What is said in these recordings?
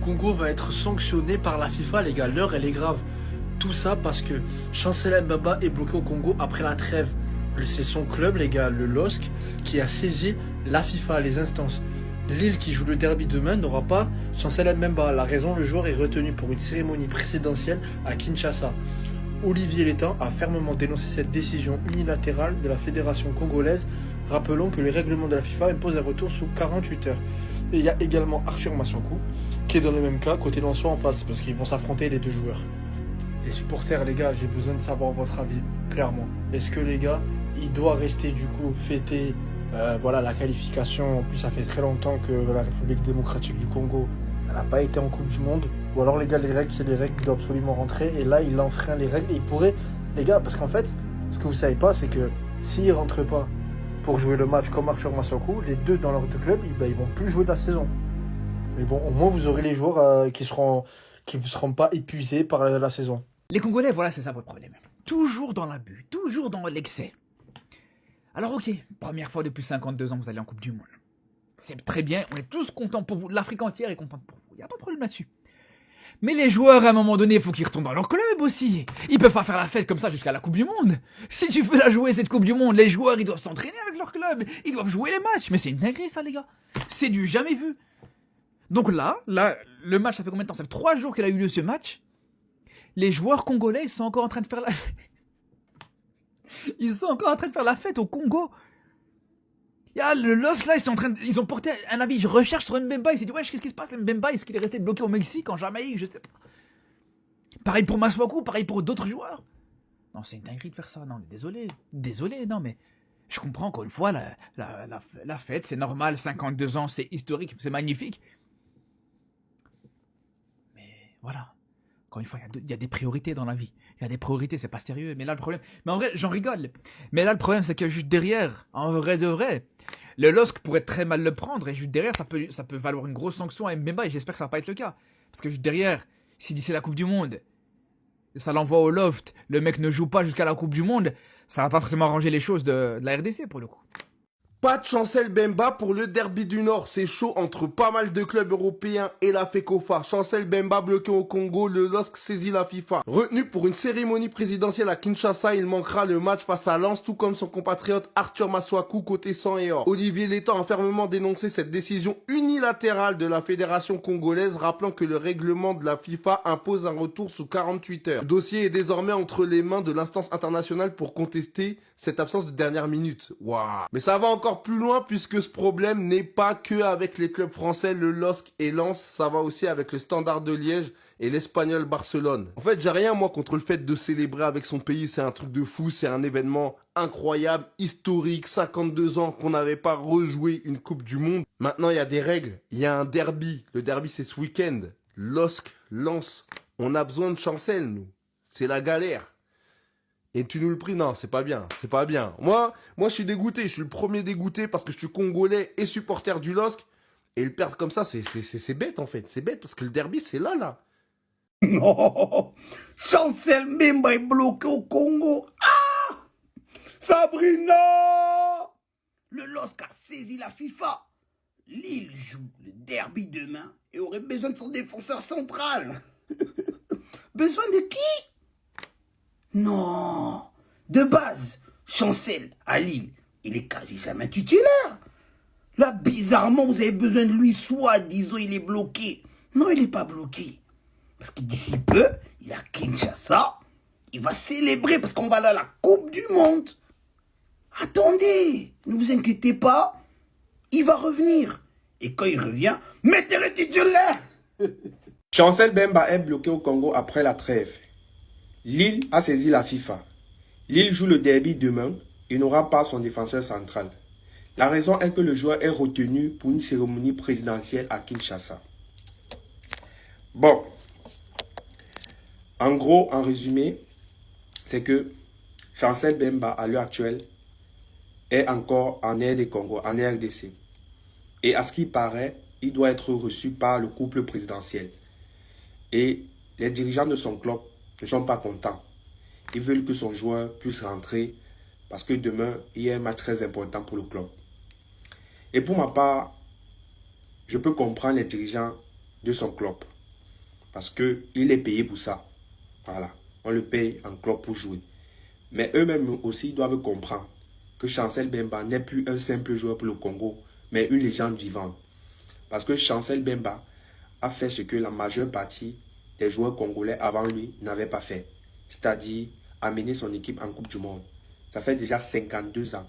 Congo va être sanctionné par la FIFA, les gars. L'heure, elle est grave. Tout ça parce que Chancel Mbemba est bloqué au Congo après la trêve. C'est son club, les gars, le LOSC, qui a saisi la FIFA, les instances. Lille, qui joue le derby demain, n'aura pas Chancel Mbemba. La raison, le joueur est retenu pour une cérémonie présidentielle à Kinshasa. Olivier Létang a fermement dénoncé cette décision unilatérale de la fédération congolaise. Rappelons que les règlements de la FIFA imposent un retour sous 48 heures. Et il y a également Arthur Massokou, qui est dans le même cas, côté Lensois en face, parce qu'ils vont s'affronter les deux joueurs. Les supporters, les gars, j'ai besoin de savoir votre avis, clairement. Est-ce que les gars, il doit rester du coup fêter voilà, la qualification? En plus, ça fait très longtemps que la République démocratique du Congo n'a pas été en Coupe du Monde. Ou alors, les gars, les règles, c'est les règles qui doivent absolument rentrer. Et là, il enfreint les règles. Et il pourrait, les gars, parce qu'en fait, ce que vous savez pas, c'est que s'il ne rentre pas pour jouer le match comme Arthur Massokou, les deux dans leur deux clubs, ils vont plus jouer de la saison. Mais bon, au moins, vous aurez les joueurs qui ne seront pas épuisés par la saison. Les Congolais, voilà, c'est ça votre problème. Toujours dans l'abus, toujours dans l'excès. Alors ok, première fois depuis 52 ans que vous allez en Coupe du Monde. C'est très bien, on est tous contents pour vous. L'Afrique entière est contente pour vous, il n'y a pas de problème là-dessus. Mais les joueurs, à un moment donné, il faut qu'ils retournent dans leur club aussi. Ils peuvent pas faire la fête comme ça jusqu'à la Coupe du Monde. Si tu veux la jouer, cette Coupe du Monde, les joueurs, ils doivent s'entraîner avec leur club. Ils doivent jouer les matchs. Mais c'est une dinguerie, ça, les gars. C'est du jamais vu. Donc là, le match, ça fait combien de temps? Ça fait 3 jours qu'il a eu lieu ce match. Les joueurs congolais, ils sont encore en train de faire la fête. Ils sont encore en train de faire la fête au Congo. Il y a le LOSC là, ils ont porté un avis. Je recherche sur Mbemba. Il s'est dit, wesh, qu'est-ce qui se passe, Mbemba? Est-ce qu'il est resté bloqué au Mexique, en Jamaïque? Je sais pas. Pareil pour Maswaku, pareil pour d'autres joueurs. Non, c'est une dinguerie de faire ça. Non, désolé. Désolé, non, mais je comprends encore une fois, la fête, c'est normal. 52 ans, c'est historique, c'est magnifique. Mais voilà. Encore une fois, il y a des priorités dans la vie. Il y a des priorités, c'est pas sérieux. Mais là, le problème... Mais en vrai, j'en rigole. Mais là, le problème, c'est que juste derrière, en vrai de vrai, le LOSC pourrait très mal le prendre. Et juste derrière, ça peut valoir une grosse sanction à Mbemba. Et j'espère que ça va pas être le cas. Parce que juste derrière, si d'ici la Coupe du Monde, ça l'envoie au loft, le mec ne joue pas jusqu'à la Coupe du Monde, ça va pas forcément arranger les choses de la RDC, pour le coup. Pas de Chancel Mbemba pour le derby du Nord. C'est chaud entre pas mal de clubs européens et la FECOFA. Chancel Mbemba bloqué au Congo, le LOSC saisit la FIFA. Retenu pour une cérémonie présidentielle à Kinshasa, il manquera le match face à Lens, tout comme son compatriote Arthur Maswaku côté sang et or. Olivier Létang a fermement dénoncé cette décision unilatérale de la fédération congolaise, rappelant que le règlement de la FIFA impose un retour sous 48 heures. Le dossier est désormais entre les mains de l'instance internationale pour contester cette absence de dernière minute. Waouh. Mais ça va encore plus loin puisque ce problème n'est pas que avec les clubs français, le LOSC et Lens, ça va aussi avec le Standard de Liège et l'Espagnol Barcelone. En fait, j'ai rien moi contre le fait de célébrer avec son pays, c'est un truc de fou, c'est un événement incroyable, historique, 52 ans qu'on n'avait pas rejoué une Coupe du Monde. Maintenant, il y a des règles, il y a un derby, le derby c'est ce week-end, LOSC, Lens, on a besoin de Chancel nous, c'est la galère. Et tu nous le pries, non, c'est pas bien, c'est pas bien. Moi, je suis dégoûté, je suis le premier dégoûté parce que je suis congolais et supporter du LOSC. Et le perdre comme ça, c'est bête en fait, c'est bête parce que le derby, c'est là. Non, Chancel Mbemba est bloqué au Congo. Ah, Sabrina, le LOSC a saisi la FIFA. Lille joue le derby demain et aurait besoin de son défenseur central. Besoin de qui? Non, de base, Chancel, à Lille, il est quasi jamais titulaire. Là, bizarrement, vous avez besoin de lui, soit, disons, il est bloqué. Non, il n'est pas bloqué. Parce que d'ici peu, il est à Kinshasa, il va célébrer parce qu'on va aller à la Coupe du Monde. Attendez, ne vous inquiétez pas, il va revenir. Et quand il revient, mettez-le titulaire. Chancel Mbemba est bloqué au Congo après la trêve. Lille a saisi la FIFA. Lille joue le derby demain et n'aura pas son défenseur central. La raison est que le joueur est retenu pour une cérémonie présidentielle à Kinshasa. Bon, en gros, en résumé, c'est que Chancel Mbemba, à l'heure actuelle, est encore en RD Congo, en RDC. Et à ce qui paraît, il doit être reçu par le couple présidentiel. Et les dirigeants de son club ne sont pas contents. Ils veulent que son joueur puisse rentrer parce que demain, il y a un match très important pour le club. Et pour ma part, je peux comprendre les dirigeants de son club. Parce qu'il est payé pour ça. Voilà. On le paye en club pour jouer. Mais eux-mêmes aussi doivent comprendre que Chancel Bemba n'est plus un simple joueur pour le Congo, mais une légende vivante. Parce que Chancel Bemba a fait ce que la majeure partie des joueurs congolais avant lui n'avaient pas fait. C'est-à-dire amener son équipe en Coupe du Monde. Ça fait déjà 52 ans.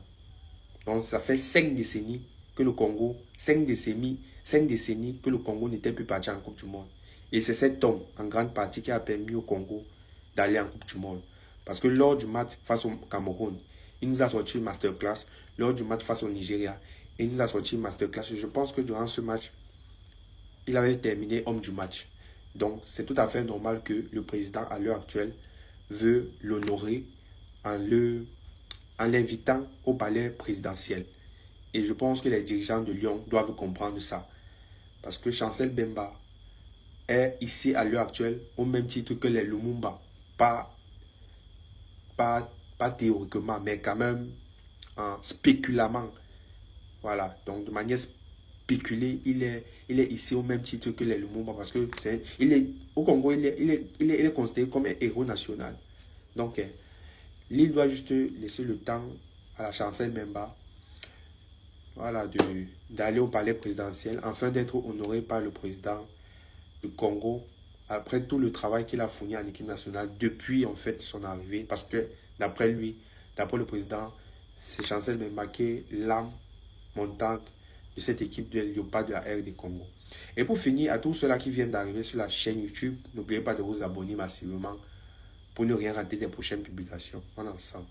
Donc ça fait 5 décennies que le Congo, 5 décennies que le Congo n'était plus parti en Coupe du Monde. Et c'est cet homme, en grande partie, qui a permis au Congo d'aller en Coupe du Monde. Parce que lors du match face au Cameroun, il nous a sorti une masterclass. Lors du match face au Nigeria, il nous a sorti une masterclass. Je pense que durant ce match, il avait terminé homme du match. Donc, c'est tout à fait normal que le président, à l'heure actuelle, veut l'honorer en l'invitant au palais présidentiel. Et je pense que les dirigeants de Lyon doivent comprendre ça. Parce que Chancel Bemba est ici, à l'heure actuelle, au même titre que les Lumumba. Pas théoriquement, mais quand même spéculamment. Voilà, donc de manière spéculée, il est ici au même titre que les Lumumba parce que au Congo, il est considéré comme un héros national. Donc, l'île doit juste laisser le temps à la Chancel Bemba, voilà, d'aller au palais présidentiel afin d'être honoré par le président du Congo après tout le travail qu'il a fourni en équipe nationale depuis en fait son arrivée, parce que d'après lui, d'après le président, c'est Chancel Bemba qui est l'âme montante de cette équipe de Léopard de la RD Congo. Et pour finir, à tous ceux-là qui viennent d'arriver sur la chaîne YouTube, n'oubliez pas de vous abonner massivement pour ne rien rater des prochaines publications. On est ensemble.